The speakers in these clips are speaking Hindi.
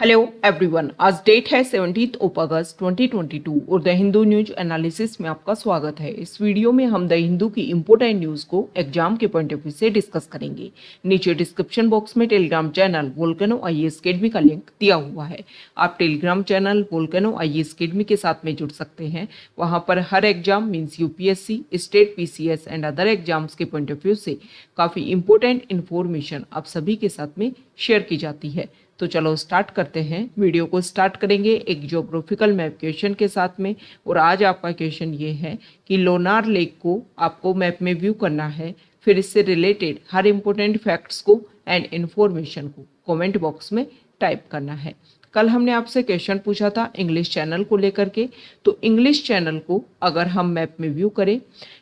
हेलो एवरीवन, आज डेट है 17 अगस्त 2022 और द हिंदू न्यूज एनालिसिस में आपका स्वागत है। इस वीडियो में हम द हिंदू की इंपॉर्टेंट न्यूज़ को एग्जाम के पॉइंट ऑफ व्यू से डिस्कस करेंगे। नीचे डिस्क्रिप्शन बॉक्स में Telegram channel Volcano IAS Academy का लिंक दिया हुआ है। आप Telegram channel Volcano IAS Academy के साथ में जुड़ सकते हैं। वहाँ पर हर exam means UPSC, state PCS and other exams के पॉइंट ऑफ व्यू से काफ़ी इंपॉर्टेंट इन्फॉर्मेशन आप सभी के साथ में शेयर की जाती है। तो चलो स्टार्ट करते हैं। वीडियो को स्टार्ट करेंगे एक ज्योग्राफिकल मैप क्वेश्चन के साथ में। और आज आपका क्वेश्चन ये है कि लोनार लेक को आपको मैप में व्यू करना है, फिर इससे रिलेटेड हर इंपॉर्टेंट फैक्ट्स को एंड इन्फॉर्मेशन को कमेंट बॉक्स में टाइप करना है। कल हमने आपसे क्वेश्चन पूछा था इंग्लिश चैनल को लेकर के, तो इंग्लिश चैनल को अगर हम मैप में व्यू करें,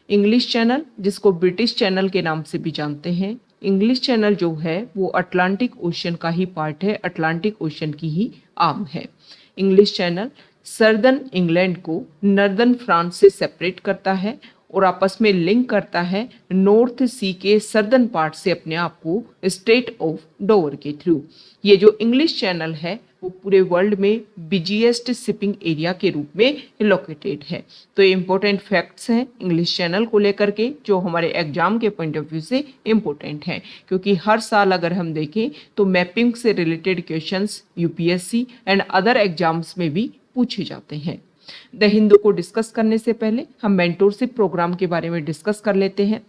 इंग्लिश चैनल जिसको ब्रिटिश चैनल के नाम से भी जानते हैं, इंग्लिश चैनल जो है वो अटलांटिक ओशन का ही पार्ट है, अटलांटिक ओशन की ही आर्म है। इंग्लिश चैनल सर्दर्न इंग्लैंड को नॉर्दर्न फ्रांस से सेपरेट करता है और आपस में लिंक करता है नॉर्थ सी के सर्दर्न पार्ट से अपने आप को स्ट्रेट ऑफ डोवर के थ्रू। ये जो इंग्लिश चैनल है वो पूरे वर्ल्ड में बिजिएस्ट शिपिंग एरिया के रूप में लोकेटेड है। तो ये इंपॉर्टेंट फैक्ट्स हैं इंग्लिश चैनल को लेकर के जो हमारे एग्जाम के पॉइंट ऑफ व्यू से इम्पोर्टेंट हैं, क्योंकि हर साल अगर हम देखें तो मैपिंग से related questions UPSC and other exams में भी पूछे जाते हैं। द हिंदू को डिस्कस करने से पहले हम मेंटोरशिप प्रोग्राम के बारे में डिस्कस कर लेते हैं।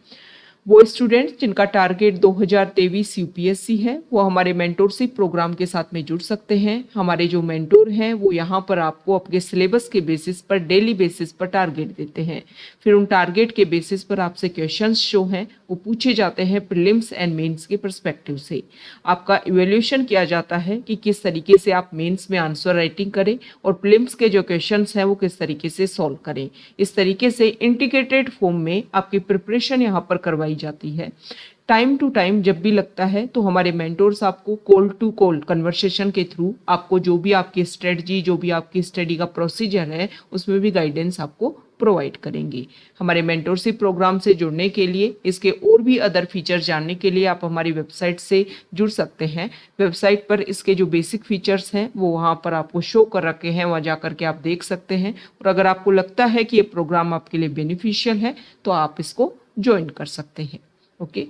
वो स्टूडेंट्स जिनका टारगेट 2023 यूपीएससी है वो हमारे मेंटोरशिप प्रोग्राम के साथ में जुड़ सकते हैं। हमारे जो मेंटोर हैं वो यहाँ पर आपको अपने सिलेबस के बेसिस पर डेली बेसिस पर टारगेट देते हैं। फिर उन टारगेट के बेसिस पर आपसे क्वेश्चंस जो हैं वो पूछे जाते हैं प्रीलिम्स एंड मेंस के पर्सपेक्टिव से। आपका इवेल्यूशन किया जाता है कि किस तरीके से आप मेंस में आंसर राइटिंग करें और प्रीलिम्स के जो क्वेश्चंस हैं वो किस तरीके से सॉल्व करें। इस तरीके से इंटीग्रेटेड फॉर्म में आपकी प्रिपरेशन यहाँ पर करवाई जाती है। टाइम टू टाइम जब भी लगता है तो हमारे मेंटोर्स आपको कॉल टू कॉल कन्वर्सेशन के थ्रू आपको जो भी आपकी स्ट्रेटजी, जो भी आपकी स्टडी का प्रोसीजर है उसमें भी गाइडेंस आपको प्रोवाइड करेंगे। हमारे मेंटोरशिप प्रोग्राम से जुड़ने के लिए, इसके और भी अदर फीचर जानने के लिए आप हमारी वेबसाइट से जुड़ सकते हैं। वेबसाइट पर इसके जो बेसिक फीचर्स हैं वो वहाँ पर आपको शो कर रखे हैं, वहाँ जा करके आप देख सकते हैं। और अगर आपको लगता है कि ये प्रोग्राम आपके लिए बेनिफिशियल है तो आप इसको ज्वाइन कर सकते हैं। ओके,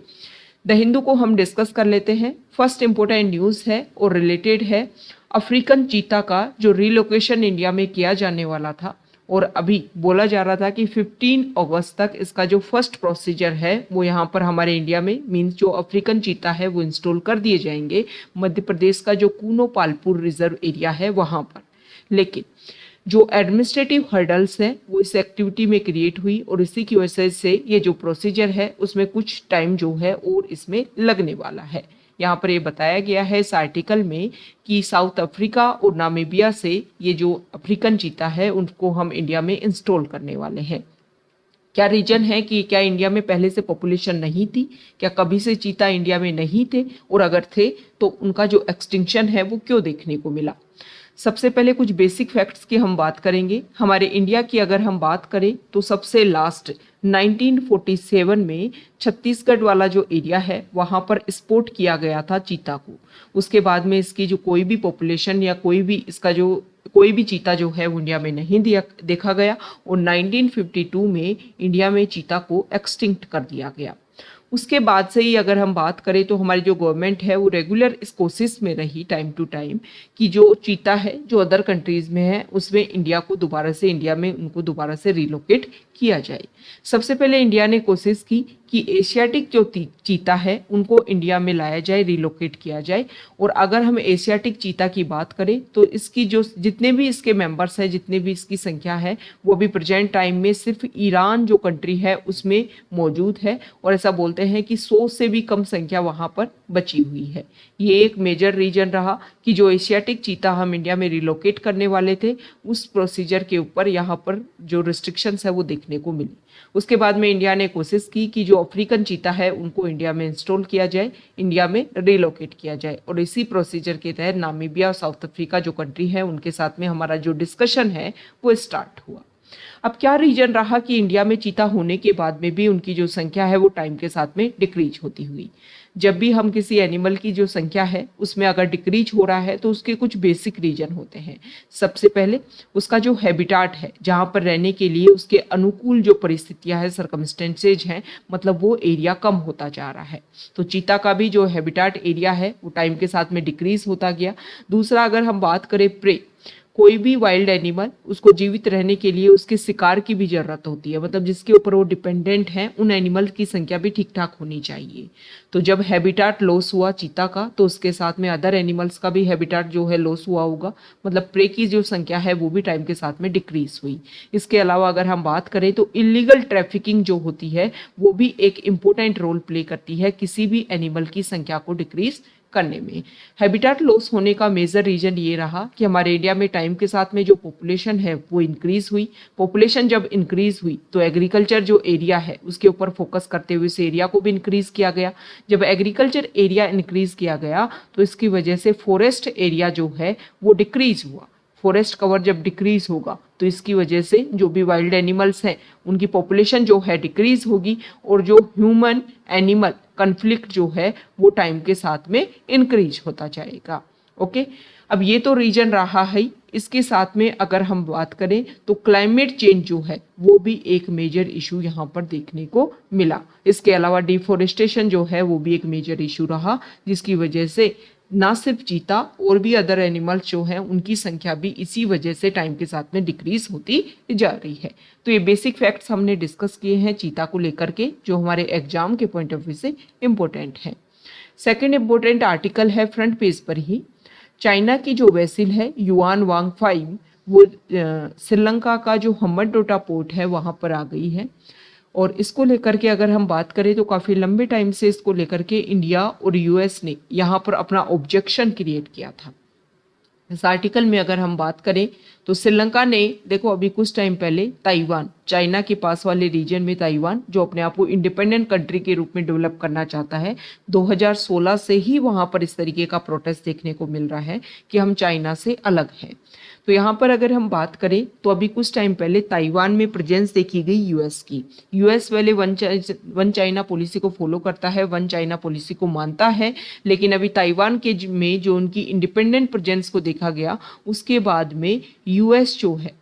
द हिंदू को हम डिस्कस कर लेते हैं। फर्स्ट इंपॉर्टेंट न्यूज़ है और रिलेटेड है अफ्रीकन चीता का जो रिलोकेशन इंडिया में किया जाने वाला था और अभी बोला जा रहा था कि 15 अगस्त तक इसका जो फर्स्ट प्रोसीजर है वो यहाँ पर हमारे इंडिया में मीन्स जो अफ्रीकन चीता है वो इंस्टॉल कर दिए जाएंगे मध्य प्रदेश का जो कूनो पालपुर रिजर्व एरिया है वहाँ पर। लेकिन जो एडमिनिस्ट्रेटिव हर्डल्स हैं वो इस एक्टिविटी में क्रिएट हुई और इसी की वजह से ये जो प्रोसीजर है उसमें कुछ टाइम जो है और इसमें लगने वाला है। यहाँ पर ये बताया गया है इस आर्टिकल में कि साउथ अफ्रीका और नामीबिया से ये जो अफ्रीकन चीता है उनको हम इंडिया में इंस्टॉल करने वाले हैं। क्या रीजन है कि क्या इंडिया में पहले से पॉपुलेशन नहीं थी, क्या कभी से चीता इंडिया में नहीं थे, और अगर थे तो उनका जो एक्सटिंक्शन है वो क्यों देखने को मिला। सबसे पहले कुछ बेसिक फैक्ट्स की हम बात करेंगे। हमारे इंडिया की अगर हम बात करें तो सबसे लास्ट 1947 में छत्तीसगढ़ वाला जो एरिया है वहाँ पर एक्सपोर्ट किया गया था चीता को। उसके बाद में इसकी जो कोई भी पॉपुलेशन या कोई भी इसका जो कोई भी चीता जो है वो इंडिया में नहीं देखा गया और 1952 में इंडिया में चीता को एक्सटिंक्ट कर दिया गया। उसके बाद से ही अगर हम बात करें तो हमारी जो गवर्नमेंट है वो रेगुलर इस कोशिश में रही टाइम टू टाइम कि जो चीता है जो अदर कंट्रीज़ में है उसमें इंडिया को दोबारा से इंडिया में उनको दोबारा से रिलोकेट किया जाए। सबसे पहले इंडिया ने कोशिश की कि एशियाटिक जो चीता है उनको इंडिया में लाया जाए, रिलोकेट किया जाए। और अगर हम एशियाटिक चीता की बात करें तो इसकी जो जितने भी इसके मेंबर्स हैं, जितने भी इसकी संख्या है वो भी प्रेजेंट टाइम में सिर्फ ईरान जो कंट्री है उसमें मौजूद है और ऐसा बोलते हैं कि 100 से भी कम संख्या वहाँ पर बची हुई है। ये एक मेजर रीजन रहा कि जो एशियाटिक चीता हम इंडिया में रिलोकेट करने वाले थे उस प्रोसीजर के ऊपर यहाँ पर जो रिस्ट्रिक्शंस है वो देखने को मिली। उसके बाद में इंडिया ने कोशिश की कि जो अफ्रीकन चीता है उनको इंडिया में इंस्टॉल किया जाए, इंडिया में रिलोकेट किया जाए। और इसी प्रोसीजर के तहत नामीबिया और साउथ अफ्रीका जो कंट्री है उनके साथ में हमारा जो डिस्कशन है वो स्टार्ट हुआ। अब क्या रीजन रहा कि इंडिया में चीता होने के बाद में भी उनकी जो संख्या है वो टाइम के साथ में डिक्रीज होती हुई। जब भी हम किसी एनिमल की जो संख्या है उसमें अगर डिक्रीज हो रहा है तो उसके कुछ बेसिक रीजन होते हैं। सबसे पहले उसका जो हैबिटाट है, जहाँ पर रहने के लिए उसके अनुकूल जो परिस्थितियां हैं, सर्कमस्टेंसेज हैं, मतलब वो एरिया कम होता जा रहा है। तो चीता का भी जो हैबिटाट एरिया है वो टाइम के साथ में डिक्रीज होता गया। दूसरा, अगर हम बात करें प्रे, कोई भी वाइल्ड एनिमल उसको जीवित रहने के लिए उसके शिकार की भी जरूरत होती है, मतलब जिसके ऊपर वो डिपेंडेंट है, उन एनिमल की संख्या भी ठीक ठाक होनी चाहिए। तो जब हैबिटाट लॉस हुआ चीता का, तो उसके साथ में अदर एनिमल्स का भी हैबिटाट जो है लॉस हुआ होगा, मतलब प्रे की जो संख्या है वो भी टाइम के साथ में डिक्रीज हुई। इसके अलावा अगर हम बात करें तो इलीगल ट्रैफिकिंग जो होती है वो भी एक इम्पोर्टेंट रोल प्ले करती है किसी भी एनिमल की संख्या को डिक्रीज करने में। हैबिटाट लॉस होने का मेजर रीजन ये रहा कि हमारे इंडिया में टाइम के साथ में जो पॉपुलेशन है वो इंक्रीज हुई। पॉपुलेशन जब इंक्रीज हुई तो एग्रीकल्चर जो एरिया है उसके ऊपर फोकस करते हुए इस एरिया को भी इंक्रीज किया गया। जब एग्रीकल्चर एरिया इंक्रीज किया गया तो इसकी वजह से फॉरेस्ट एरिया जो है वो डिक्रीज हुआ। फॉरेस्ट कवर जब डिक्रीज होगा तो इसकी वजह से जो भी वाइल्ड एनिमल्स हैं उनकी पॉपुलेशन जो है डिक्रीज होगी, और जो ह्यूमन एनिमल कन्फ्लिक्ट जो है वो टाइम के साथ में इंक्रीज होता जाएगा। ओके, अब ये तो रीजन रहा है। इसके साथ में अगर हम बात करें तो क्लाइमेट चेंज जो है वो भी एक मेजर इशू यहाँ पर देखने को मिला। इसके अलावा डिफोरेस्टेशन जो है वो भी एक मेजर इशू रहा, जिसकी वजह से ना सिर्फ चीता और भी अदर एनिमल्स जो हैं उनकी संख्या भी इसी वजह से टाइम के साथ में डिक्रीज होती जा रही है। तो ये बेसिक फैक्ट्स हमने डिस्कस किए हैं चीता को लेकर के, जो हमारे एग्जाम के पॉइंट ऑफ व्यू से इम्पोर्टेंट है। सेकेंड इम्पोर्टेंट आर्टिकल है फ्रंट पेज पर ही, चाइना की जो वेसिल है युआन वांग फाइव, वो श्रीलंका का जो हम्बनटोटा पोर्ट है वहाँ पर आ गई है। और इसको लेकर के अगर हम बात करें तो काफ़ी लंबे टाइम से इसको लेकर के इंडिया और यूएस ने यहाँ पर अपना ऑब्जेक्शन क्रिएट किया था। इस आर्टिकल में अगर हम बात करें तो श्रीलंका ने, देखो अभी कुछ टाइम पहले ताइवान, चाइना के पास वाले रीजन में ताइवान जो अपने आप को इंडिपेंडेंट कंट्री के रूप में डेवलप करना चाहता है, 2016 से ही वहाँ पर इस तरीके का प्रोटेस्ट देखने को मिल रहा है कि हम चाइना से अलग हैं। तो यहाँ पर अगर हम बात करें तो अभी कुछ टाइम पहले ताइवान में प्रेजेंस देखी गई यूएस की। यूएस पहले वन चाइना पॉलिसी को फॉलो करता है, वन चाइना पॉलिसी को मानता है, लेकिन अभी ताइवान के में जो उनकी इंडिपेंडेंट प्रेजेंस को देखा गया उसके बाद में यूएस जो है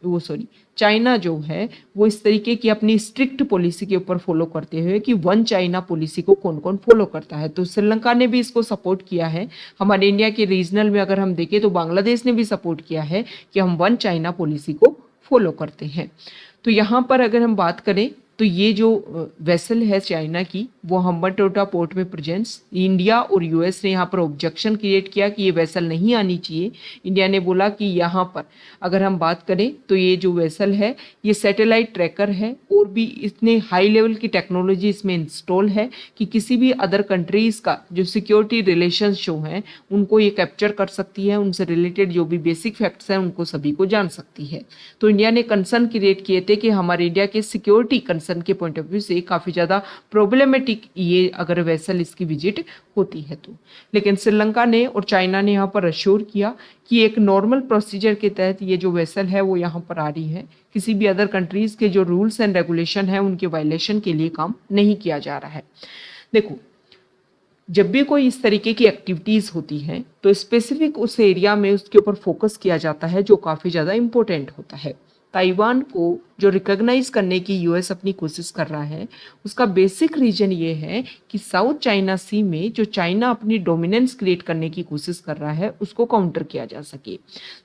चाइना जो है वो इस तरीके की अपनी स्ट्रिक्ट पॉलिसी के ऊपर फॉलो करते हुए कि वन चाइना पॉलिसी को कौन कौन फॉलो करता है। तो श्रीलंका ने भी इसको सपोर्ट किया है। हमारे इंडिया के रीजनल में अगर हम देखें तो बांग्लादेश ने भी सपोर्ट किया है कि हम वन चाइना पॉलिसी को फॉलो करते हैं। तो यहाँ पर अगर हम बात करें तो ये जो वेसल है चाइना की वो हम्बनटोटा पोर्ट में प्रेजेंस, इंडिया और यूएस ने यहाँ पर ऑब्जेक्शन क्रिएट किया कि ये वेसल नहीं आनी चाहिए। इंडिया ने बोला कि यहाँ पर अगर हम बात करें तो ये जो वेसल है ये सैटेलाइट ट्रैकर है और भी इतने हाई लेवल की टेक्नोलॉजी इसमें इंस्टॉल है कि किसी भी अदर कंट्रीज़ का जो सिक्योरिटी रिलेशंस जो हैं उनको ये कैप्चर कर सकती है, उनसे रिलेटेड जो भी बेसिक फैक्ट्स हैं उनको सभी को जान सकती है। तो इंडिया ने कंसर्न क्रिएट किए थे कि हमारे इंडिया के सिक्योरिटी कंसर्न के पॉइंट ऑफ व्यू से काफ़ी ज़्यादा प्रॉब्लमेटिक ये अगर वेसल इसकी विजिट होती है तो। लेकिन श्रीलंका ने और चाइना ने यहाँ पर अश्योर किया कि एक नॉर्मल प्रोसीजर के तहत ये जो वेसल है वो यहाँ पर आ रही है, किसी भी अदर कंट्रीज़ के जो रूल्स एंड रेगुलेशन है उनके वायलेशन के लिए काम नहीं किया जा रहा है। देखो, जब भी कोई इस तरीके की एक्टिविटीज़ होती हैं तो स्पेसिफिक उस एरिया में उसके ऊपर फोकस किया जाता है जो काफ़ी ज़्यादा इम्पोर्टेंट होता है। ताइवान को जो रिकॉग्नाइज करने की यूएस अपनी कोशिश कर रहा है उसका बेसिक रीजन ये है कि साउथ चाइना सी में जो चाइना अपनी डोमिनेंस क्रिएट करने की कोशिश कर रहा है उसको काउंटर किया जा सके।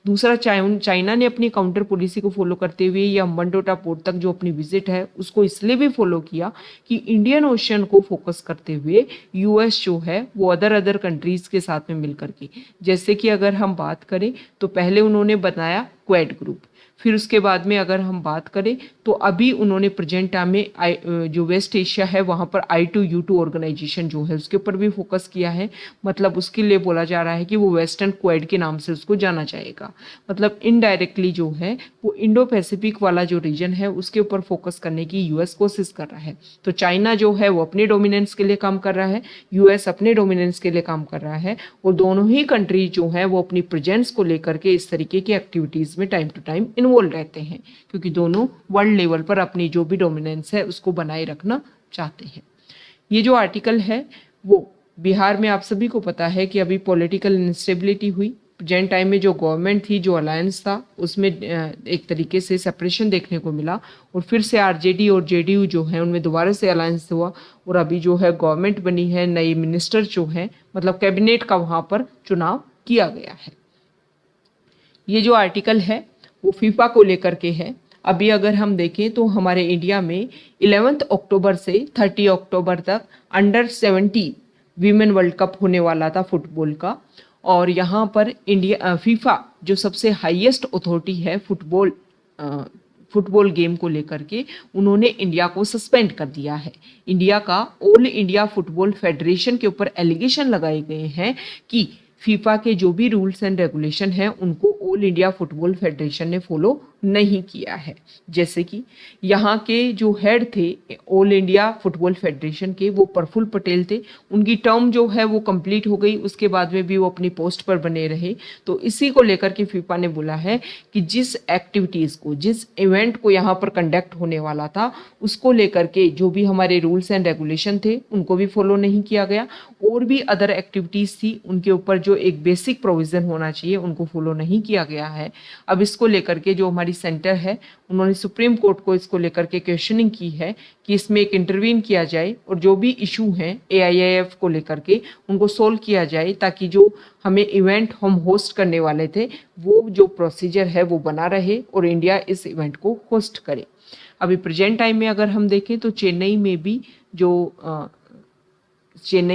दूसरा, चाइना ने अपनी काउंटर पॉलिसी को फॉलो करते हुए या हम्बनटोटा पोर्ट तक जो अपनी विजिट है उसको इसलिए भी फॉलो किया कि इंडियन ओशन को फोकस करते हुए यूएस जो है वो अदर कंट्रीज़ के साथ में मिल करके, जैसे कि अगर हम बात करें तो पहले उन्होंने बनाया क्वेड ग्रुप, फिर उसके बाद में अगर हम बात करें तो अभी उन्होंने प्रेजेंट टाइम में जो वेस्ट एशिया है वहाँ पर I2U2 ऑर्गेनाइजेशन जो है उसके ऊपर भी फोकस किया है। मतलब उसके लिए बोला जा रहा है कि वो वेस्टर्न क्वेड के नाम से उसको जाना जाएगा। मतलब इनडायरेक्टली जो है वो इंडो पैसिफिक वाला जो रीजन है उसके ऊपर फोकस करने की यूएस कोशिश कर रहा है। तो चाइना जो है वो अपने डोमिनेंस के लिए काम कर रहा है, यूएस अपने डोमिनेंस के लिए काम कर रहा है, और दोनों ही कंट्रीज जो है वो अपनी प्रेजेंस को लेकर के इस तरीके की एक्टिविटीज़ में टाइम टू टाइम इन्वॉल्व रहते हैं, क्योंकि दोनों वर्ल्ड लेवल पर अपनी जो भी डोमिनेंस है उसको बनाए रखना चाहते हैं। ये जो आर्टिकल है वो बिहार में आप सभी को पता है कि अभी पॉलिटिकल इंस्टेबिलिटी हुई। प्रेजेंट टाइम में जो गवर्नमेंट थी, जो अलायंस था, उसमें एक तरीके से सेपरेशन देखने को मिला और फिर से आरजेडी और जेडीयू जो है उनमें दोबारा से अलायंस हुआ और अभी जो है गवर्नमेंट बनी है, नए मिनिस्टर जो है, मतलब कैबिनेट का वहाँ पर चुनाव किया गया है। ये जो आर्टिकल है वो फीफा को लेकर के है। अभी अगर हम देखें तो हमारे इंडिया में 11 अक्टूबर से 30 अक्टूबर तक अंडर 17 वीमेन वर्ल्ड कप होने वाला था फुटबॉल का। और यहाँ पर इंडिया फीफा जो सबसे हाईएस्ट अथॉरिटी है फुटबॉल गेम को लेकर के, उन्होंने इंडिया को सस्पेंड कर दिया है। इंडिया का ऑल इंडिया फुटबॉल फेडरेशन के ऊपर एलिगेशन लगाए गए हैं कि फीफा के जो भी रूल्स एंड रेगुलेशन हैं उनको ऑल इंडिया फुटबॉल फेडरेशन ने फॉलो नहीं किया है। जैसे कि यहाँ के जो हेड थे ऑल इंडिया फुटबॉल फेडरेशन के, वो प्रफुल्ल पटेल थे। उनकी टर्म जो है वो कंप्लीट हो गई, उसके बाद में भी वो अपनी पोस्ट पर बने रहे। तो इसी को लेकर के फीफा ने बोला है कि जिस एक्टिविटीज़ को, जिस इवेंट को यहाँ पर कंडक्ट होने वाला था, उसको लेकर के जो भी हमारे रूल्स एंड रेगुलेशन थे उनको भी फॉलो नहीं किया गया। और भी अदर एक्टिविटीज़ थी, उनके ऊपर जो एक बेसिक प्रोविज़न होना चाहिए उनको फॉलो नहीं किया गया है। अब इसको लेकर के जो हमारी सेंटर है, उन्होंने सुप्रीम कोर्ट को इसको लेकर के क्वेश्चनिंग की है कि इसमें एक इंटरवीन किया जाए और जो भी इशू हैं AIIF को लेकर के उनको सोल्व किया जाए, ताकि जो हमें इवेंट हम होस्ट करने वाले थे वो जो प्रोसीजर है वो बना रहे और इंडिया इस इवेंट को होस्ट करे। अभी प्रेजेंट टाइम में अगर हम देखें तो चेन्नई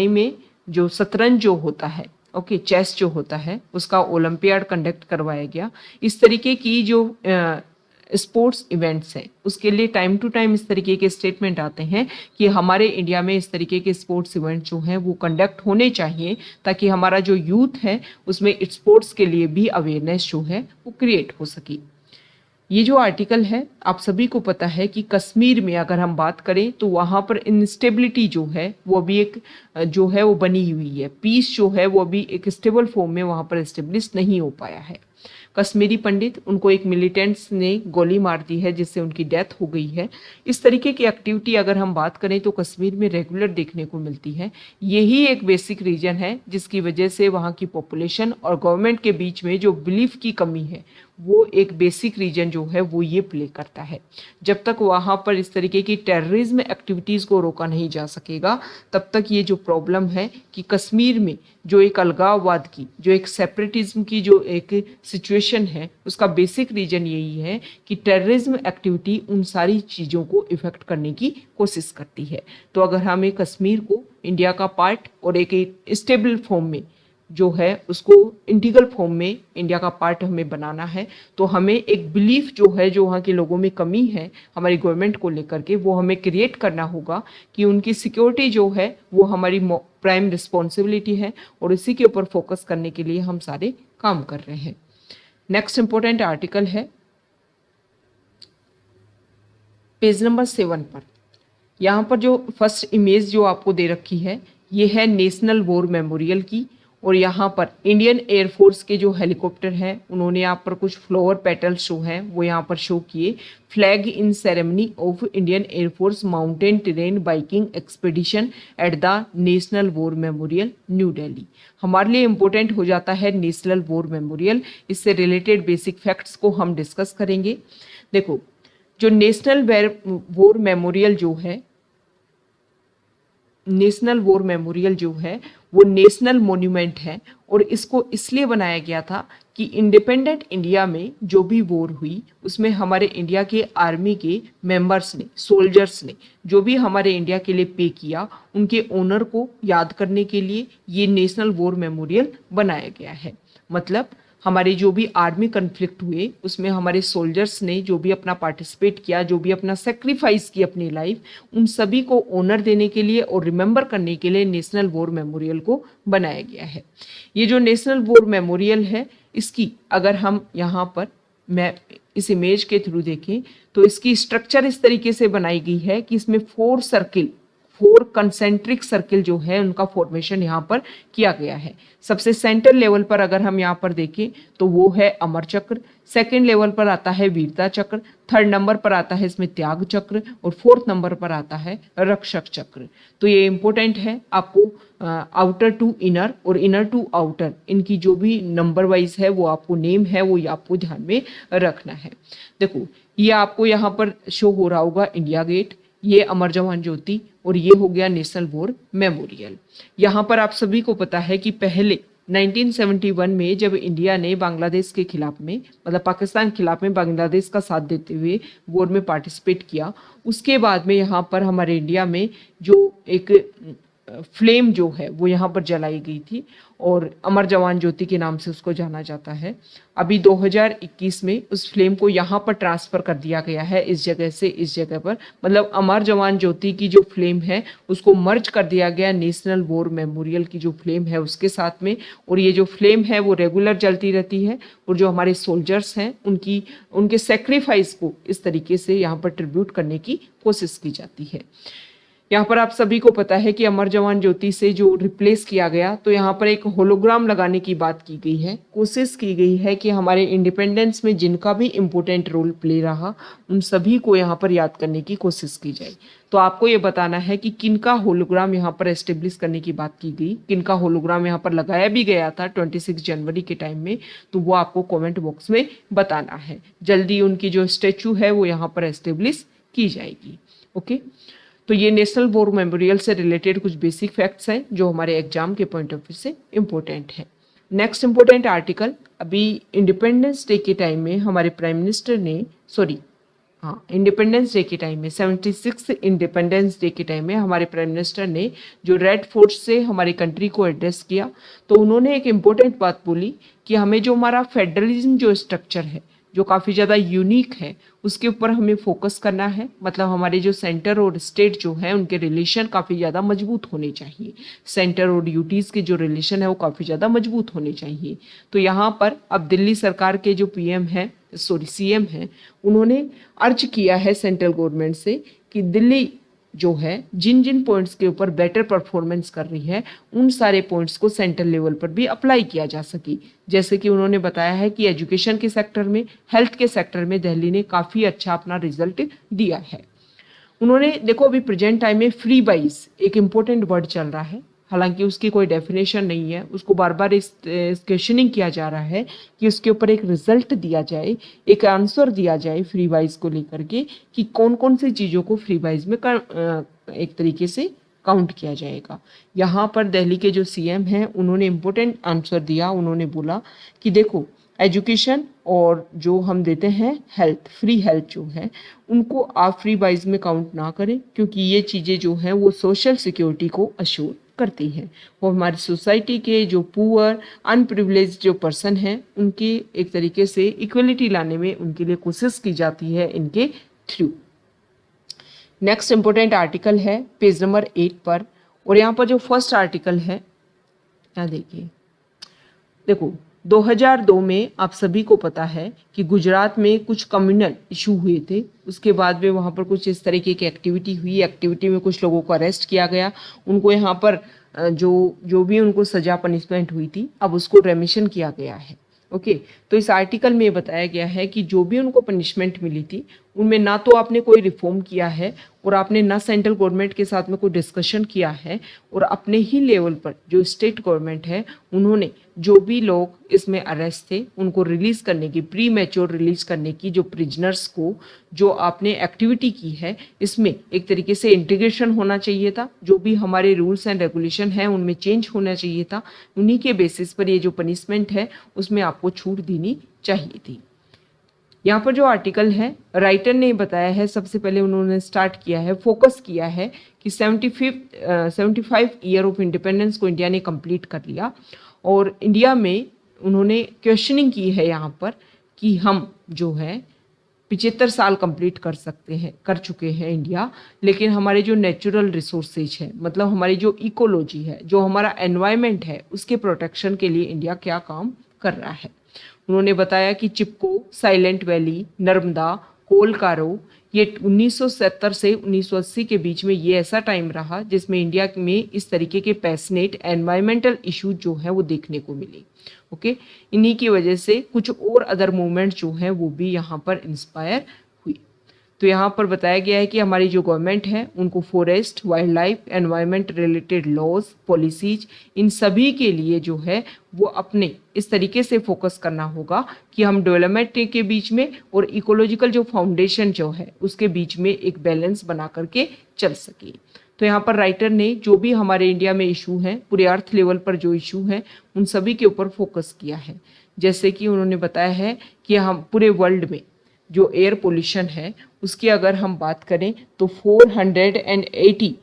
में जो शतरंज जो होता है, चेस जो होता है, उसका ओलंपियाड कंडक्ट करवाया गया। इस तरीके की जो स्पोर्ट्स इवेंट्स हैं उसके लिए टाइम टू टाइम इस तरीके के स्टेटमेंट आते हैं कि हमारे इंडिया में इस तरीके के स्पोर्ट्स इवेंट जो हैं वो कंडक्ट होने चाहिए, ताकि हमारा जो यूथ है उसमें स्पोर्ट्स के लिए भी अवेयरनेस जो है वो क्रिएट हो सके। ये जो आर्टिकल है, आप सभी को पता है कि कश्मीर में अगर हम बात करें तो वहाँ पर इंस्टेबिलिटी जो है वो अभी एक जो है वो बनी हुई है। पीस जो है वो अभी एक स्टेबल फॉर्म में वहाँ पर एस्टेब्लिश नहीं हो पाया है। कश्मीरी पंडित, उनको एक मिलिटेंट्स ने गोली मार दी है जिससे उनकी डेथ हो गई है। इस तरीके की एक्टिविटी अगर हम बात करें तो कश्मीर में रेगुलर देखने को मिलती है। यही एक बेसिक रीजन है जिसकी वजह से वहाँ की पॉपुलेशन और गवर्नमेंट के बीच में जो बिलीफ की कमी है वो एक बेसिक रीजन जो है वो ये प्ले करता है। जब तक वहाँ पर इस तरीके की टेररिज्म एक्टिविटीज़ को रोका नहीं जा सकेगा, तब तक ये जो प्रॉब्लम है कि कश्मीर में जो एक अलगाववाद की, जो एक सेपरेटिज्म की जो एक सिचुएशन है, उसका बेसिक रीजन यही है कि टेररिज्म एक्टिविटी उन सारी चीज़ों को इफेक्ट करने की कोशिश करती है। तो अगर हमें कश्मीर को इंडिया का पार्ट और एक स्टेबल फॉर्म में जो है उसको इंटीग्रल फॉर्म में इंडिया का पार्ट हमें बनाना है, तो हमें एक बिलीफ जो है, जो वहाँ के लोगों में कमी है हमारी गवर्नमेंट को लेकर के, वो हमें क्रिएट करना होगा कि उनकी सिक्योरिटी जो है वो हमारी प्राइम रिस्पॉन्सिबिलिटी है और इसी के ऊपर फोकस करने के लिए हम सारे काम कर रहे हैं। नेक्स्ट इंपॉर्टेंट आर्टिकल है पेज नंबर 7 पर। यहाँ पर जो फर्स्ट इमेज जो आपको दे रखी है ये है नेशनल वॉर मेमोरियल की, और यहाँ पर इंडियन एयरफोर्स के जो हेलीकॉप्टर हैं उन्होंने यहाँ पर कुछ फ्लावर पेटल्स शो हैं वो यहाँ पर शो किए। Flag in ceremony of Indian air force mountain terrain biking expedition at the national war memorial new Delhi. हमारे लिए इम्पोर्टेंट हो जाता है नेशनल वॉर मेमोरियल। इससे रिलेटेड बेसिक फैक्ट्स को हम डिस्कस करेंगे। देखो, जो नेशनल वॉर मेमोरियल जो है, नेशनल वॉर मेमोरियल जो है वो नेशनल मॉन्यूमेंट है और इसको इसलिए बनाया गया था कि इंडिपेंडेंट इंडिया में जो भी वॉर हुई उसमें हमारे इंडिया के आर्मी के मेंबर्स ने, सोल्जर्स ने जो भी हमारे इंडिया के लिए पे किया, उनके ओनर को याद करने के लिए ये नेशनल वॉर मेमोरियल बनाया गया है। मतलब हमारे जो भी आर्मी कन्फ्लिक्ट हुए उसमें हमारे सोल्जर्स ने जो भी अपना पार्टिसिपेट किया, जो भी अपना सेक्रीफाइस की अपनी लाइफ, उन सभी को ऑनर देने के लिए और रिमेंबर करने के लिए नेशनल वॉर मेमोरियल को बनाया गया है। ये जो नेशनल वॉर मेमोरियल है, इसकी अगर हम यहाँ पर मैं इस इमेज के थ्रू देखें तो इसकी स्ट्रक्चर इस तरीके से बनाई गई है कि इसमें 4 कंसेंट्रिक सर्किल जो है उनका फॉर्मेशन यहाँ पर किया गया है। सबसे सेंटर लेवल पर अगर हम यहाँ पर देखें तो वो है अमर चक्र, सेकंड लेवल पर आता है वीरता चक्र, थर्ड नंबर पर आता है इसमें त्याग चक्र और फोर्थ नंबर पर आता है रक्षक चक्र। तो ये इंपॉर्टेंट है, आपको आउटर टू इनर और इनर टू आउटर इनकी जो भी नंबर वाइज है वो आपको नेम है वो आपको ध्यान में रखना है। देखो ये आपको यहाँ पर शो हो रहा होगा इंडिया गेट, ये अमर जवान ज्योति और ये हो गया नेशनल वॉर मेमोरियल। यहाँ पर आप सभी को पता है कि पहले 1971 में जब इंडिया ने बांग्लादेश के खिलाफ में मतलब पाकिस्तान के खिलाफ में बांग्लादेश का साथ देते हुए वॉर में पार्टिसिपेट किया, उसके बाद में यहाँ पर हमारे इंडिया में जो एक फ्लेम जो है वो यहाँ पर जलाई गई थी और अमर जवान ज्योति के नाम से उसको जाना जाता है। अभी 2021 में उस फ्लेम को यहाँ पर ट्रांसफ़र कर दिया गया है, इस जगह से इस जगह पर, मतलब अमर जवान ज्योति की जो फ्लेम है उसको मर्ज कर दिया गया नेशनल वॉर मेमोरियल की जो फ्लेम है उसके साथ में। और ये जो फ्लेम है वो रेगुलर जलती रहती है और जो हमारे सोल्जर्स हैं उनके सेक्रीफाइस को इस तरीके से यहाँ पर ट्रिब्यूट करने की कोशिश की जाती है। यहाँ पर आप सभी को पता है कि अमर जवान ज्योति से जो रिप्लेस किया गया तो यहाँ पर एक होलोग्राम लगाने की बात की गई है। कोशिश की गई है कि हमारे इंडिपेंडेंस में जिनका भी इम्पोर्टेंट रोल प्ले रहा उन सभी को यहाँ पर याद करने की कोशिश की जाए। तो आपको ये बताना है कि किनका होलोग्राम यहाँ पर एस्टेब्लिश करने की बात की गई, किनका होलोग्राम यहाँ पर लगाया भी गया था 26 जनवरी के टाइम में, तो वो आपको कॉमेंट बॉक्स में बताना है। जल्दी उनकी जो स्टेचू है वो यहाँ पर एस्टेब्लिश की जाएगी। ओके, तो ये नेशनल वॉर मेमोरियल से रिलेटेड कुछ बेसिक फैक्ट्स हैं जो हमारे एग्जाम के पॉइंट ऑफ व्यू से इम्पोर्टेंट है। नेक्स्ट इम्पोर्टेंट आर्टिकल, अभी इंडिपेंडेंस डे के टाइम में हमारे प्राइम मिनिस्टर ने इंडिपेंडेंस डे के टाइम में 76 इंडिपेंडेंस डे के टाइम में हमारे प्राइम मिनिस्टर ने जो रेड फोर्ट से हमारी कंट्री को एड्रेस किया तो उन्होंने एक इम्पोर्टेंट बात बोली कि हमें जो हमारा फेडरलिज्म जो स्ट्रक्चर है जो काफ़ी ज़्यादा यूनिक है उसके ऊपर हमें फोकस करना है। मतलब हमारे जो सेंटर और स्टेट जो है उनके रिलेशन काफ़ी ज़्यादा मजबूत होने चाहिए, सेंटर और यूटीज़ के जो रिलेशन है वो काफ़ी ज़्यादा मजबूत होने चाहिए। तो यहाँ पर अब दिल्ली सरकार के जो सीएम हैं उन्होंने अर्ज किया है सेंट्रल गवर्नमेंट से कि दिल्ली जो है जिन जिन पॉइंट्स के ऊपर बेटर परफॉर्मेंस कर रही है उन सारे पॉइंट्स को सेंट्रल लेवल पर भी अप्लाई किया जा सके। जैसे कि उन्होंने बताया है कि एजुकेशन के सेक्टर में, हेल्थ के सेक्टर में दिल्ली ने काफ़ी अच्छा अपना रिजल्ट दिया है। उन्होंने देखो अभी प्रेजेंट टाइम में फ्री वाइज एक इम्पोर्टेंट वर्ड चल रहा है, हालांकि उसकी कोई डेफिनेशन नहीं है, उसको बार बार इस क्वेश्चनिंग किया जा रहा है कि उसके ऊपर एक रिजल्ट दिया जाए, एक आंसर दिया जाए फ्री वाइज को लेकर के कि कौन कौन सी चीज़ों को फ्री वाइज में एक तरीके से काउंट किया जाएगा। यहाँ पर दिल्ली के जो सीएम हैं उन्होंने इम्पोर्टेंट आंसर दिया। उन्होंने बोला कि देखो एजुकेशन और जो हम देते हैं हेल्थ, फ्री हेल्थ जो है उनको आप फ्री वाइज में काउंट ना करें क्योंकि ये चीज़ें जो हैं वो सोशल सिक्योरिटी को अश्योर करती हैं। वो हमारी सोसाइटी के जो पुअर अनप्रिविलेज जो पर्सन हैं उनकी एक तरीके से इक्वलिटी लाने में उनके लिए कोशिश की जाती है इनके थ्रू। नेक्स्ट इंपॉर्टेंट आर्टिकल है पेज नंबर 8 पर, और यहाँ पर जो फर्स्ट आर्टिकल है यहाँ देखो 2002 में आप सभी को पता है कि गुजरात में कुछ कम्युनल इशू हुए थे, उसके बाद में वहाँ पर कुछ इस तरीके की एक्टिविटी हुई, एक्टिविटी में कुछ लोगों को अरेस्ट किया गया, उनको यहाँ पर जो भी उनको सजा पनिशमेंट हुई थी अब उसको रेमिशन किया गया है। ओके, तो इस आर्टिकल में बताया गया है कि जो भी उनको पनिशमेंट मिली थी उनमें ना तो आपने कोई रिफॉर्म किया है और आपने ना सेंट्रल गवर्नमेंट के साथ में कोई डिस्कशन किया है, और अपने ही लेवल पर जो स्टेट गवर्नमेंट है उन्होंने जो भी लोग इसमें अरेस्ट थे उनको रिलीज़ करने की, प्री मैच्योर रिलीज करने की, जो प्रिजनर्स को जो आपने एक्टिविटी की है इसमें एक तरीके से इंटीग्रेशन होना चाहिए था, जो भी हमारे रूल्स एंड रेगुलेशन हैं उनमें चेंज होना चाहिए था, उन्हीं के बेसिस पर ये जो पनिशमेंट है उसमें आपको छूट देनी चाहिए थी। यहाँ पर जो आर्टिकल है राइटर ने बताया है, सबसे पहले उन्होंने स्टार्ट किया है, फोकस किया है कि 75 ईयर ऑफ इंडिपेंडेंस को इंडिया ने कंप्लीट कर लिया, और इंडिया में उन्होंने क्वेश्चनिंग की है यहाँ पर कि हम जो है 75 साल कंप्लीट कर चुके हैं इंडिया, लेकिन हमारे जो नेचुरल रिसोर्सेज है, मतलब हमारी जो इकोलॉजी है, जो हमारा एनवायरनमेंट है, उसके प्रोटेक्शन के लिए इंडिया क्या काम कर रहा है। उन्होंने बताया कि चिपको, साइलेंट वैली, नर्मदा, कोलकारो, ये 1970 से 1980 के बीच में ये ऐसा टाइम रहा जिसमें इंडिया में इस तरीके के पैशनेट एनवायरमेंटल इश्यूज जो हैं वो देखने को मिले। ओके, इन्हीं की वजह से कुछ और अदर मूवमेंट जो हैं वो भी यहाँ पर इंस्पायर हुई। तो यहाँ पर बताया गया है कि हमारी जो गवर्नमेंट है उनको forest, wildlife, environment related laws, policies, इन सभी के लिए जो है वो अपने इस तरीके से फोकस करना होगा कि हम डेवलपमेंट के बीच में और इकोलॉजिकल जो फाउंडेशन जो है उसके बीच में एक बैलेंस बना करके चल सके। तो यहाँ पर राइटर ने जो भी हमारे इंडिया में इशू हैं, पूरे अर्थ लेवल पर जो इशू हैं, उन सभी के ऊपर फोकस किया है। जैसे कि उन्होंने बताया है कि हम पूरे वर्ल्ड में जो एयर पोल्यूशन है उसकी अगर हम बात करें तो 480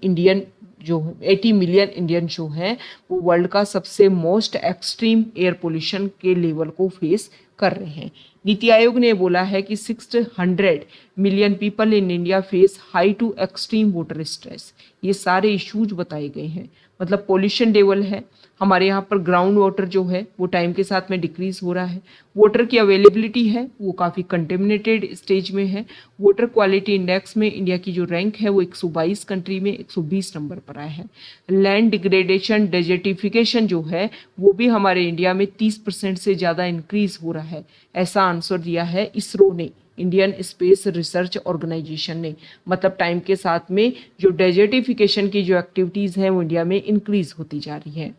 इंडियन जो 80 मिलियन इंडियन जो हैं वो वर्ल्ड का सबसे मोस्ट एक्सट्रीम एयर पोल्यूशन के लेवल को फेस कर रहे हैं। नीति आयोग ने बोला है कि 600 million people in India face high to extreme water stress. ये सारे इश्यूज बताए गए हैं। मतलब पोल्यूशन लेवल है, हमारे यहाँ पर ग्राउंड वाटर जो है वो टाइम के साथ में डिक्रीज हो रहा है। वाटर की अवेलेबिलिटी है वो काफ़ी कंटेमिनेटेड स्टेज में है। वाटर क्वालिटी इंडेक्स में इंडिया की जो रैंक है वो 122 कंट्री में 120 नंबर पर आया है। लैंड डिग्रेडेशन, डेजर्टिफिकेशन जो है वो भी हमारे इंडिया में 30% से ज़्यादा इंक्रीज हो रहा है। ऐसा आंसर दिया है इसरो ने, इंडियन स्पेस रिसर्च ऑर्गेनाइजेशन ने। मतलब टाइम के साथ में जो डेजर्टिफिकेशन की जो एक्टिविटीज़ हैं वो इंडिया में इंक्रीज होती जा रही है।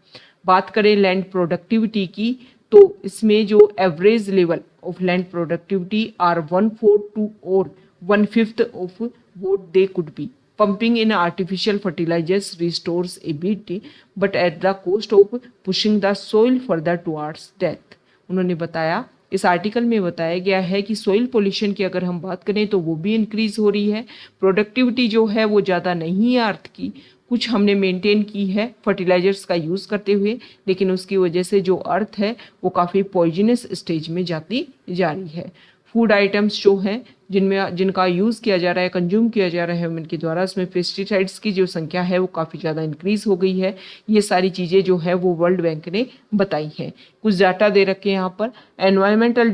बात करें लैंड प्रोडक्टिविटी की तो इसमें जो average level of land productivity are 1/4 to or 1/5 ऑफ what they could be. Pumping in artificial fertilizers restores ability but at the cost of pushing the soil further towards death. उन्होंने बताया, इस आर्टिकल में बताया गया है कि सॉइल पोल्यूशन की अगर हम बात करें तो वो भी इंक्रीज हो रही है। प्रोडक्टिविटी जो है वो ज़्यादा नहीं है अर्थ की, कुछ हमने मेंटेन की है फर्टिलाइजर्स का यूज़ करते हुए, लेकिन उसकी वजह से जो अर्थ है वो काफ़ी पॉइजनस स्टेज में जाती जा रही है। फूड आइटम्स जो हैं जिनका यूज़ किया जा रहा है, कंज्यूम किया जा रहा है ह्यूमन के द्वारा, उसमें पेस्टिसाइड्स की जो संख्या है वो काफ़ी ज़्यादा इंक्रीज़ हो गई है। ये सारी चीज़ें जो है वो वर्ल्ड बैंक ने बताई हैं। कुछ डाटा दे रखे हैं यहाँ पर। एनवायरमेंटल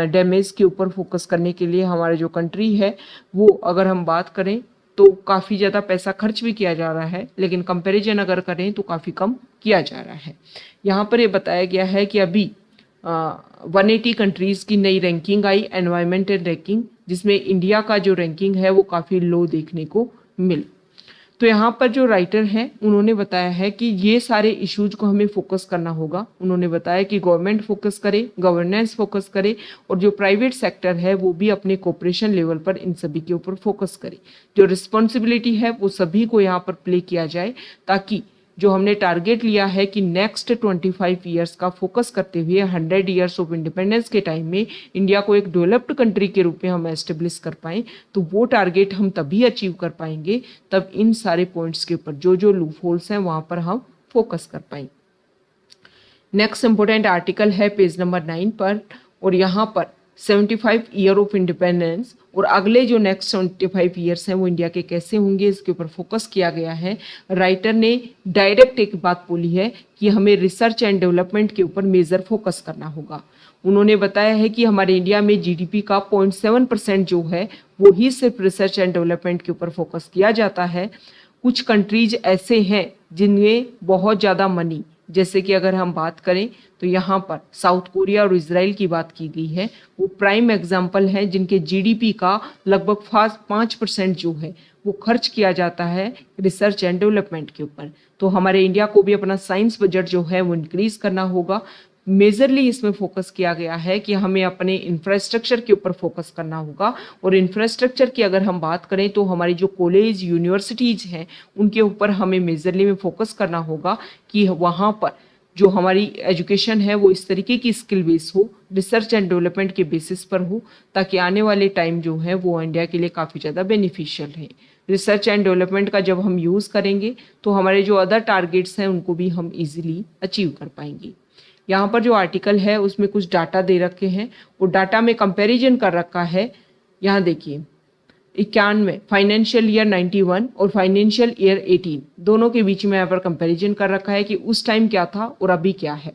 डैमेज के ऊपर फोकस करने के लिए हमारा जो कंट्री है वो अगर हम बात करें तो काफ़ी ज़्यादा पैसा खर्च भी किया जा रहा है, लेकिन कंपैरिजन अगर करें तो काफ़ी कम किया जा रहा है। यहाँ पर ये बताया गया है कि अभी 180 कंट्रीज़ की नई रैंकिंग आई, एनवायरमेंटल रैंकिंग, जिसमें इंडिया का जो रैंकिंग है वो काफ़ी लो देखने को मिला। तो यहाँ पर जो राइटर हैं उन्होंने बताया है कि ये सारे इश्यूज को हमें फोकस करना होगा। उन्होंने बताया कि गवर्नमेंट फोकस करे, गवर्नेंस फोकस करे और जो प्राइवेट सेक्टर है वो भी अपने कोऑपरेशन लेवल पर इन सभी के ऊपर फोकस करे। जो रिस्पॉन्सिबिलिटी है वो सभी को यहाँ पर प्ले किया जाए, ताकि जो हमने टारगेट लिया है कि नेक्स्ट 25 ईयर्स का फोकस करते हुए 100 ईयर्स ऑफ इंडिपेंडेंस के टाइम में इंडिया को एक डेवलप्ड कंट्री के रूप में हम एस्टेब्लिश कर पाएँ, तो वो टारगेट हम तभी अचीव कर पाएंगे तब इन सारे पॉइंट्स के ऊपर जो लूप होल्स हैं वहाँ पर हम फोकस कर पाएंगे। नेक्स्ट इंपॉर्टेंट आर्टिकल है पेज नंबर 9 पर, और यहाँ पर 75 ईयर ऑफ इंडिपेंडेंस और अगले जो नेक्स्ट 75 ईयर्स हैं वो इंडिया के कैसे होंगे इसके ऊपर फोकस किया गया है। राइटर ने डायरेक्ट एक बात बोली है कि हमें रिसर्च एंड डेवलपमेंट के ऊपर मेजर फोकस करना होगा। उन्होंने बताया है कि हमारे इंडिया में जीडीपी का 0.7% जो है वो ही सिर्फ रिसर्च एंड डेवलपमेंट के ऊपर फोकस किया जाता है। कुछ कंट्रीज ऐसे हैं जिनमें बहुत ज़्यादा मनी, जैसे कि अगर हम बात करें तो यहाँ पर साउथ कोरिया और इजराइल की बात की गई है, वो प्राइम एग्जाम्पल हैं जिनके जीडीपी का लगभग 5% जो है वो खर्च किया जाता है रिसर्च एंड डेवलपमेंट के ऊपर। तो हमारे इंडिया को भी अपना साइंस बजट जो है वो इंक्रीज करना होगा। मेजरली इसमें फोकस किया गया है कि हमें अपने इंफ्रास्ट्रक्चर के ऊपर फोकस करना होगा, और इंफ्रास्ट्रक्चर की अगर हम बात करें तो हमारी जो कॉलेज यूनिवर्सिटीज़ हैं उनके ऊपर हमें मेजरली में फोकस करना होगा कि वहाँ पर जो हमारी एजुकेशन है वो इस तरीके की स्किल बेस हो, रिसर्च एंड डेवलपमेंट के बेसिस पर हो, ताकि आने वाले टाइम जो है वो इंडिया के लिए काफ़ी ज़्यादा बेनिफिशियल है। रिसर्च एंड डेवलपमेंट का जब हम यूज़ करेंगे तो हमारे जो अदर टारगेट्स हैं उनको भी हम ईजिली अचीव कर पाएंगे। यहाँ पर जो आर्टिकल है उसमें कुछ डाटा दे रखे हैं और डाटा में कंपैरिजन कर रखा है। यहाँ देखिए 91 फाइनेंशियल ईयर 91 और फाइनेंशियल ईयर 18 दोनों के बीच में यहाँ पर कंपैरिजन कर रखा है कि उस टाइम क्या था और अभी क्या है।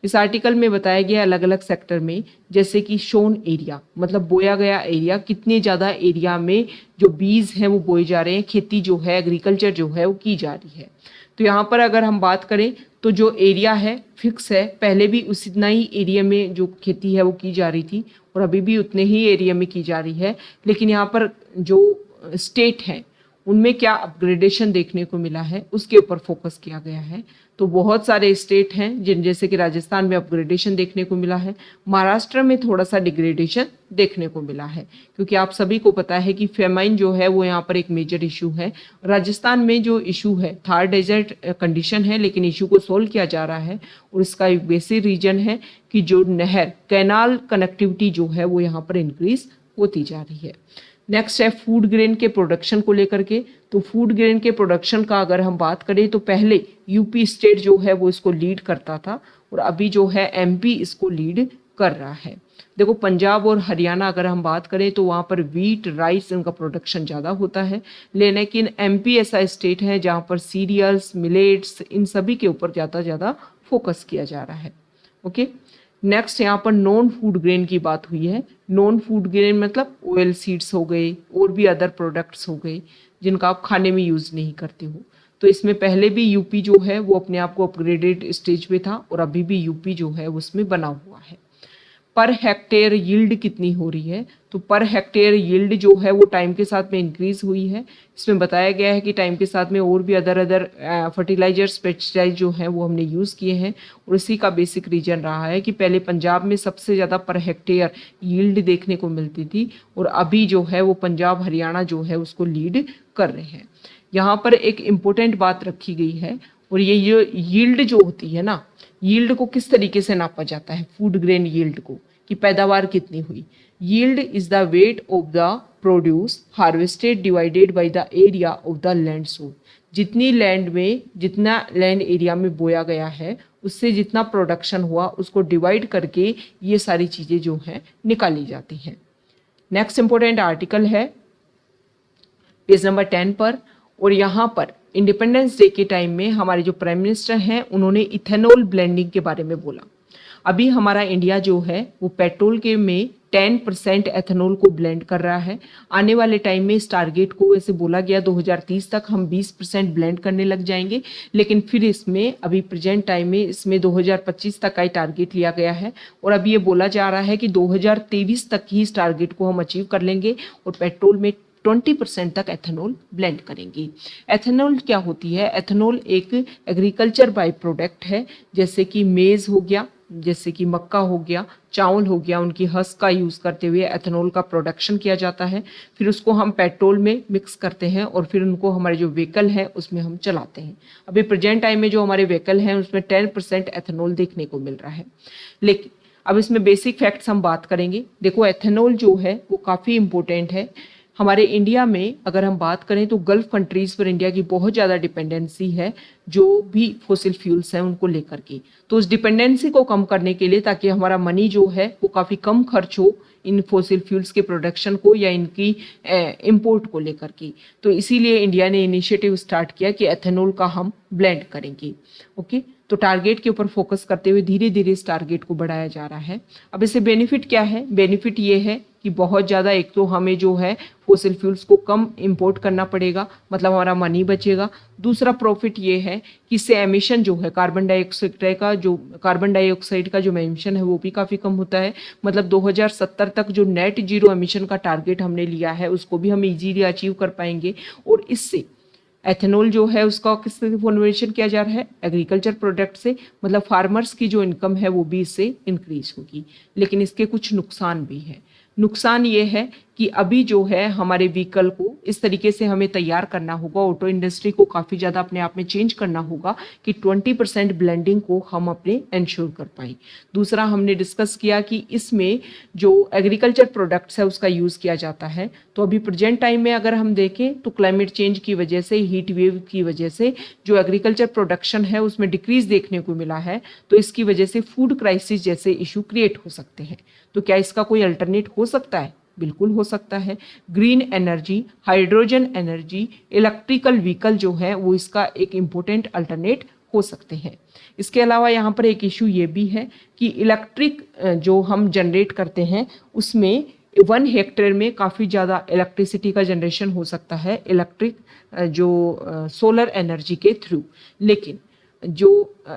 इस आर्टिकल में बताया गया अलग अलग सेक्टर में, जैसे कि शोन एरिया मतलब बोया गया एरिया, कितने ज़्यादा एरिया में जो बीज हैं वो बोए जा रहे हैं, खेती जो है एग्रीकल्चर जो है वो की जा रही है। तो यहाँ पर अगर हम बात करें तो जो एरिया है फिक्स है, पहले भी उतना ही एरिया में जो खेती है वो की जा रही थी और अभी भी उतने ही एरिया में की जा रही है। लेकिन यहाँ पर जो स्टेट हैं उनमें क्या अपग्रेडेशन देखने को मिला है उसके ऊपर फोकस किया गया है। तो बहुत सारे स्टेट हैं जिन जैसे कि राजस्थान में अपग्रेडेशन देखने को मिला है, महाराष्ट्र में थोड़ा सा डिग्रेडेशन देखने को मिला है, क्योंकि आप सभी को पता है कि फेमाइन जो है वो यहाँ पर एक मेजर इशू है। राजस्थान में जो इशू है थार डेजर्ट कंडीशन है, लेकिन इशू को सोल्व किया जा रहा है और इसका एक बेसिक रीजन है कि जो नहर कैनाल कनेक्टिविटी जो है वो यहाँ पर इंक्रीज होती जा रही है। नेक्स्ट है फूड ग्रेन के प्रोडक्शन को लेकर के। तो फूड ग्रेन के प्रोडक्शन का अगर हम बात करें तो पहले यूपी स्टेट जो है वो इसको लीड करता था और अभी जो है एमपी इसको लीड कर रहा है। देखो पंजाब और हरियाणा अगर हम बात करें तो वहाँ पर वीट राइस इनका प्रोडक्शन ज़्यादा होता है, लेकिन एमपी ऐसा स्टेट है जहाँ पर सीरियल्स मिलेट्स इन सभी के ऊपर ज़्यादा फोकस किया जा रहा है। ओके, नेक्स्ट यहाँ पर नॉन फूड ग्रेन की बात हुई है। नॉन फूड ग्रेन मतलब ऑयल सीड्स हो गए और भी अदर प्रोडक्ट्स हो गए जिनका आप खाने में यूज़ नहीं करते हो। तो इसमें पहले भी यूपी जो है वो अपने आप को अपग्रेडेड स्टेज पे था और अभी भी यूपी जो है उसमें बना हुआ है। पर हेक्टेयर यील्ड कितनी हो रही है, तो पर हेक्टेयर यील्ड जो है वो टाइम के साथ में इंक्रीज हुई है। इसमें बताया गया है कि टाइम के साथ में और भी अदर फर्टिलाइजर्स पेस्टिसाइड जो हैं वो हमने यूज़ किए हैं और इसी का बेसिक रीजन रहा है कि पहले पंजाब में सबसे ज़्यादा पर हेक्टेयर यील्ड देखने को मिलती थी और अभी जो है वो पंजाब हरियाणा जो है उसको लीड कर रहे हैं। यहाँ पर एक इम्पोर्टेंट बात रखी गई है और ये यील्ड जो होती है ना, यील्ड को किस तरीके से नापा जाता है, फूड ग्रेन यील्ड को, कि पैदावार कितनी हुई। Yield is the weight of the produce harvested divided by the area of the land sown. जितनी लैंड में जितना लैंड एरिया में बोया गया है उससे जितना प्रोडक्शन हुआ उसको डिवाइड करके ये सारी चीज़ें जो हैं निकाली जाती हैं। नेक्स्ट इंपॉर्टेंट आर्टिकल है पेज नंबर 10 पर, और यहाँ पर इंडिपेंडेंस डे के टाइम में हमारे जो प्राइम मिनिस्टर हैं उन्होंने इथेनॉल ब्लेंडिंग के बारे में बोला। अभी हमारा इंडिया जो है वो पेट्रोल के में 10% एथेनॉल को ब्लेंड कर रहा है। आने वाले टाइम में इस टारगेट को वैसे बोला गया 2030 तक हम 20% ब्लेंड करने लग जाएंगे, लेकिन फिर इसमें अभी प्रेजेंट टाइम में इसमें 2025 तक का ही टारगेट लिया गया है और अभी ये बोला जा रहा है कि 2023 तक ही इस टारगेट को हम अचीव कर लेंगे और पेट्रोल में 20% तक एथेनॉल ब्लेंड करेंगे। एथेनॉल क्या होती है? एथेनॉल एक एग्रीकल्चर बाई प्रोडक्ट है, जैसे कि मेज हो गया, जैसे कि मक्का हो गया, चावल हो गया, उनकी हस्क का यूज़ करते हुए एथेनॉल का प्रोडक्शन किया जाता है। फिर उसको हम पेट्रोल में मिक्स करते हैं और फिर उनको हमारे जो व्हीकल है उसमें हम चलाते हैं। अभी प्रेजेंट टाइम में जो हमारे व्हीकल हैं उसमें 10% एथेनॉल देखने को मिल रहा है। लेकिन अब इसमें बेसिक फैक्ट्स हम बात करेंगे। देखो एथेनॉल जो है वो काफ़ी इंपॉर्टेंट है। हमारे इंडिया में अगर हम बात करें तो गल्फ कंट्रीज़ पर इंडिया की बहुत ज़्यादा डिपेंडेंसी है जो भी फॉसिल फ्यूल्स हैं उनको लेकर के। तो उस डिपेंडेंसी को कम करने के लिए, ताकि हमारा मनी जो है वो काफ़ी कम खर्च हो इन फॉसिल फ्यूल्स के प्रोडक्शन को या इनकी इंपोर्ट को लेकर के, तो इसीलिए इंडिया ने इनिशिएटिव स्टार्ट किया कि एथेनॉल का हम ब्लेंड करेंगे। ओके, तो टारगेट के ऊपर फोकस करते हुए धीरे धीरे इस टारगेट को बढ़ाया जा रहा है। अब इससे बेनिफिट क्या है? बेनिफिट ये है कि बहुत ज़्यादा, एक तो हमें जो है फॉसिल फ्यूल्स को कम इंपोर्ट करना पड़ेगा, मतलब हमारा मनी बचेगा। दूसरा प्रॉफिट ये है कि इससे एमिशन जो है कार्बन डाइऑक्साइड का जो एमिशन है वो भी काफ़ी कम होता है। मतलब 2070 तक जो नेट जीरो एमिशन का टारगेट हमने लिया है उसको भी हम इजीली अचीव कर पाएंगे। और इससे एथेनॉल जो है उसका किस तरह फॉर्मुलेशन किया जा रहा है? एग्रीकल्चर प्रोडक्ट से, मतलब फार्मर्स की जो इनकम है वो भी इससे इंक्रीज होगी। लेकिन इसके कुछ नुकसान भी हैं। नुकसान ये है कि अभी जो है हमारे व्हीकल को इस तरीके से हमें तैयार करना होगा, ऑटो इंडस्ट्री को काफ़ी ज़्यादा अपने आप में चेंज करना होगा कि 20% ब्लेंडिंग को हम अपने इंश्योर कर पाएँ। दूसरा हमने डिस्कस किया कि इसमें जो एग्रीकल्चर प्रोडक्ट्स है उसका यूज़ किया जाता है। तो अभी प्रेजेंट टाइम में अगर हम देखें तो क्लाइमेट चेंज की वजह से, हीट वेव की वजह से जो एग्रीकल्चर प्रोडक्शन है उसमें डिक्रीज देखने को मिला है। तो इसकी वजह से फूड क्राइसिस जैसे इशू क्रिएट हो सकते हैं। तो क्या इसका कोई अल्टरनेट हो सकता है? बिल्कुल हो सकता है। Green energy, hydrogen energy, electrical vehicle जो है वो इसका एक इम्पोर्टेंट अल्टरनेट हो सकते हैं। इसके अलावा यहाँ पर एक इशू ये भी है कि इलेक्ट्रिक जो हम जनरेट करते हैं उसमें 1 हेक्टेयर में काफ़ी ज़्यादा इलेक्ट्रिसिटी का जनरेशन हो सकता है इलेक्ट्रिक जो सोलर एनर्जी के थ्रू। लेकिन जो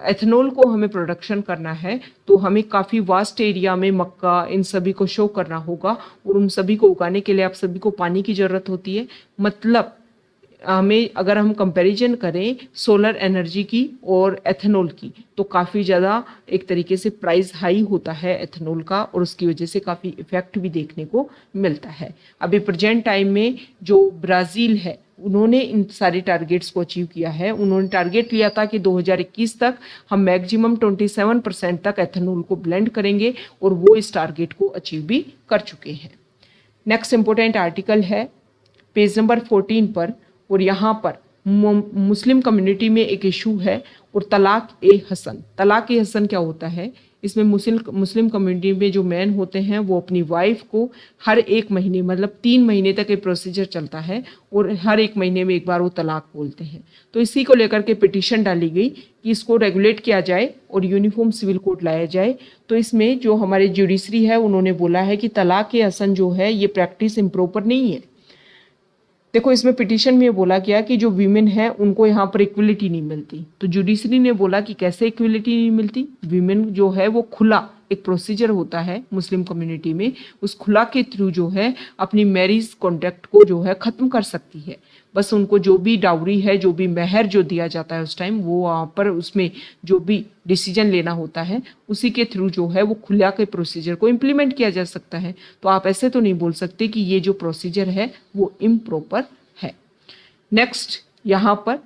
एथेनॉल को हमें प्रोडक्शन करना है तो हमें काफ़ी वास्ट एरिया में मक्का इन सभी को शो करना होगा और उन सभी को उगाने के लिए आप सभी को पानी की ज़रूरत होती है। मतलब हमें अगर हम कंपैरिजन करें सोलर एनर्जी की और एथेनॉल की तो काफ़ी ज़्यादा एक तरीके से प्राइस हाई होता है एथेनॉल का और उसकी वजह से काफ़ी इफेक्ट भी देखने को मिलता है। अभी प्रेजेंट टाइम में जो ब्राज़ील है उन्होंने इन सारे टारगेट्स को अचीव किया है। उन्होंने टारगेट लिया था कि 2021 तक हम मैक्सिमम 27% तक एथेनॉल को ब्लेंड करेंगे और वो इस टारगेट को अचीव भी कर चुके हैं। नेक्स्ट इंपॉर्टेंट आर्टिकल है पेज नंबर 14 पर और यहाँ पर मुस्लिम कम्युनिटी में एक इशू है और तलाक-ए-हसन। तलाक-ए-हसन क्या होता है? इसमें मुस्लिम कम्युनिटी में जो मैन होते हैं वो अपनी वाइफ को हर 1 महीने मतलब 3 महीने तक ये प्रोसीजर चलता है और हर 1 महीने में एक बार वो तलाक बोलते हैं। तो इसी को लेकर के पिटीशन डाली गई कि इसको रेगुलेट किया जाए और यूनिफॉर्म सिविल कोड लाया जाए। तो इसमें जो हमारे जुडिशरी है उन्होंने बोला है कि तलाक-ए-हसन जो है ये प्रैक्टिस इम्प्रॉपर नहीं है। देखो इसमें पिटीशन में बोला गया कि जो वीमेन है उनको यहाँ पर इक्वलिटी नहीं मिलती। तो जुडिशरी ने बोला कि कैसे इक्वलिटी नहीं मिलती? वीमेन जो है वो खुला एक प्रोसीजर होता है मुस्लिम कम्युनिटी में, उस खुला के थ्रू जो है अपनी मैरिज कॉन्ट्रैक्ट को जो है ख़त्म कर सकती है। बस उनको जो भी डाउरी है, जो भी महर जो दिया जाता है उस टाइम, वो वहाँ पर उसमें जो भी डिसीजन लेना होता है उसी के थ्रू जो है वो खुला के प्रोसीजर को इम्प्लीमेंट किया जा सकता है। तो आप ऐसे तो नहीं बोल सकते कि ये जो प्रोसीजर है वो इम्प्रॉपर है। नेक्स्ट यहाँ पर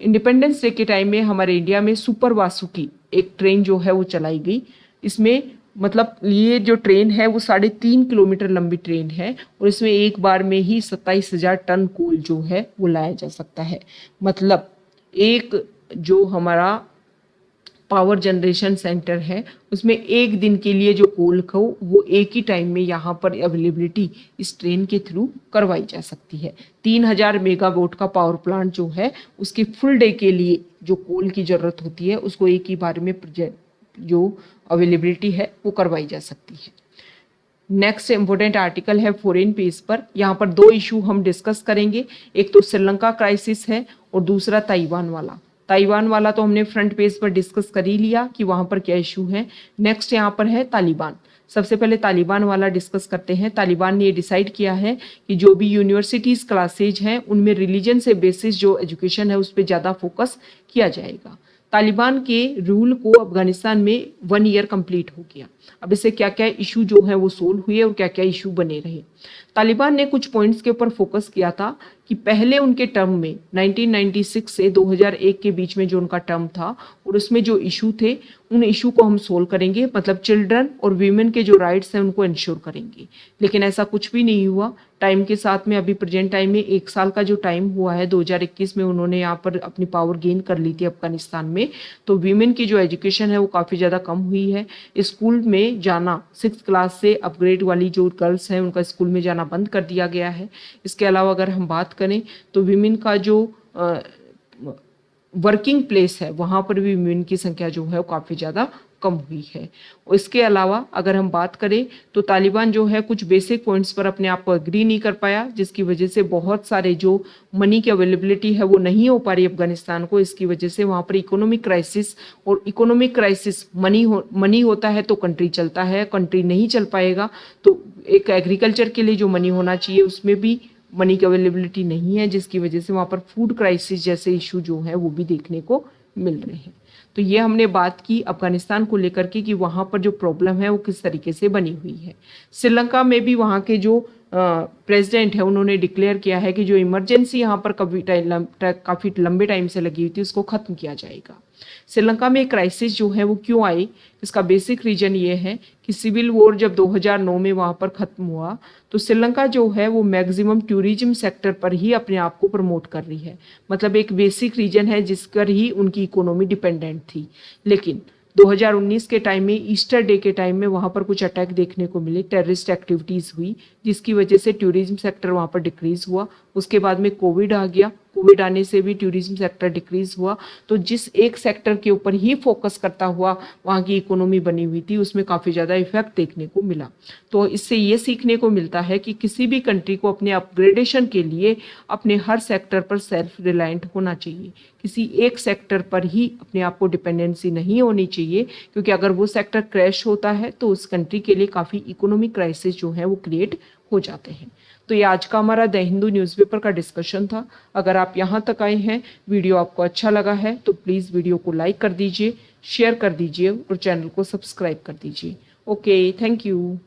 इंडिपेंडेंस डे के टाइम में हमारे इंडिया में सुपर वासुकी एक ट्रेन जो है वो चलाई गई। इसमें मतलब ये जो ट्रेन है वो 3.5 किलोमीटर लंबी ट्रेन है और इसमें एक बार में ही 27,000 टन कोल जो है वो लाया जा सकता है। मतलब एक जो हमारा पावर जनरेशन सेंटर है उसमें एक दिन के लिए जो कोल को वो एक ही टाइम में यहाँ पर अवेलेबिलिटी इस ट्रेन के थ्रू करवाई जा सकती है। 3000 मेगावाट का पावर प्लांट जो है उसकी फुल डे के लिए जो कोल की ज़रूरत होती है उसको एक ही बार में जो अवेलेबिलिटी है वो करवाई जा सकती है। नेक्स्ट इंपॉर्टेंट आर्टिकल है फॉरेन पेज पर। यहाँ पर 2 इशू हम डिस्कस करेंगे, एक तो श्रीलंका क्राइसिस है और दूसरा ताइवान वाला। ताइवान वाला तो हमने फ्रंट पेज पर डिस्कस कर ही लिया कि वहाँ पर क्या इशू है। नेक्स्ट यहाँ पर है तालिबान। सबसे पहले तालिबान वाला डिस्कस करते हैं। तालिबान ने ये डिसाइड किया है कि जो भी यूनिवर्सिटीज़ क्लासेज हैं उनमें रिलीजन से बेसिस जो एजुकेशन है उस पर ज़्यादा फोकस किया जाएगा। तालिबान के रूल को अफगानिस्तान में 1 ईयर कंप्लीट हो गया। अब इससे क्या क्या इशू जो है वो सोल्व हुए और क्या क्या इशू बने रहे। तालिबान ने कुछ पॉइंट्स के ऊपर फोकस किया था कि पहले उनके टर्म में 1996 से 2001 के बीच में जो उनका टर्म था और उसमें जो इशू थे उन इशू को हम सोल्व करेंगे, मतलब चिल्ड्रन और वीमेन के जो राइट्स हैं उनको इंश्योर करेंगे। लेकिन ऐसा कुछ भी नहीं हुआ। टाइम के साथ में अभी प्रेजेंट टाइम में 1 साल का जो टाइम हुआ है 2021 में उन्होंने यहाँ पर अपनी पावर गेन कर ली थी अफगानिस्तान में। तो वीमेन की जो एजुकेशन है वो काफ़ी ज़्यादा कम हुई है। स्कूल में जाना 6th क्लास से अपग्रेड वाली जो गर्ल्स हैं उनका स्कूल में जाना बंद कर दिया गया है। इसके अलावा अगर हम बात करें तो वीमेन का जो वर्किंग प्लेस है वहाँ पर भी वीमेन की संख्या जो है वो काफ़ी ज़्यादा कम हुई है। और इसके अलावा अगर हम बात करें तो तालिबान जो है कुछ बेसिक पॉइंट्स पर अपने आप को एग्री नहीं कर पाया, जिसकी वजह से बहुत सारे जो मनी की अवेलेबिलिटी है वो नहीं हो पा रही अफगानिस्तान को। इसकी वजह से वहाँ पर इकोनॉमिक क्राइसिस, और इकोनॉमिक क्राइसिस मनी होता है तो कंट्री चलता है, कंट्री नहीं चल पाएगा तो एक एग्रीकल्चर के लिए जो मनी होना चाहिए उसमें भी मनी की अवेलेबिलिटी नहीं है, जिसकी वजह से वहाँ पर फूड क्राइसिस जैसे इशू जो है वो भी देखने को मिल रहे हैं। तो ये हमने बात की अफगानिस्तान को लेकर के कि वहाँ पर जो प्रॉब्लम है वो किस तरीके से बनी हुई है। श्रीलंका में भी वहाँ के जो प्रेसिडेंट है उन्होंने डिक्लेयर किया है कि जो इमरजेंसी यहाँ पर काफ़ी लंबे टाइम से लगी हुई थी उसको ख़त्म किया जाएगा। श्रीलंका में क्राइसिस जो है वो क्यों आई, इसका बेसिक रीज़न ये है कि सिविल वॉर जब 2009 में वहाँ पर ख़त्म हुआ तो श्रीलंका जो है वो मैक्सिमम टूरिज्म सेक्टर पर ही अपने आप को प्रमोट कर रही है। मतलब एक बेसिक रीजन है जिस पर ही उनकी इकोनॉमी डिपेंडेंट थी। लेकिन 2019 के टाइम में ईस्टर डे के टाइम में वहाँ पर कुछ अटैक देखने को मिले, टेररिस्ट एक्टिविटीज़ हुई जिसकी वजह से टूरिज्म सेक्टर वहाँ पर डिक्रीज़ हुआ। उसके बाद में कोविड आ गया। कोविड आने से भी टूरिज्म सेक्टर डिक्रीज हुआ, तो जिस एक सेक्टर के ऊपर ही फोकस करता हुआ वहाँ की इकोनॉमी बनी हुई थी उसमें काफ़ी ज़्यादा इफेक्ट देखने को मिला। तो इससे ये सीखने को मिलता है कि किसी भी कंट्री को अपने अपग्रेडेशन के लिए अपने हर सेक्टर पर सेल्फ रिलायंट होना चाहिए, किसी एक सेक्टर पर ही अपने आप को डिपेंडेंसी नहीं होनी चाहिए, क्योंकि अगर वो सेक्टर क्रैश होता है तो उस कंट्री के लिए काफ़ी इकोनॉमिक क्राइसिस जो है वो क्रिएट हो जाते हैं। तो ये आज का हमारा द हिंदू न्यूज़पेपर का डिस्कशन था। अगर आप यहाँ तक आए हैं, वीडियो आपको अच्छा लगा है तो प्लीज़ वीडियो को लाइक कर दीजिए, शेयर कर दीजिए और चैनल को सब्सक्राइब कर दीजिए। Okay, thank you.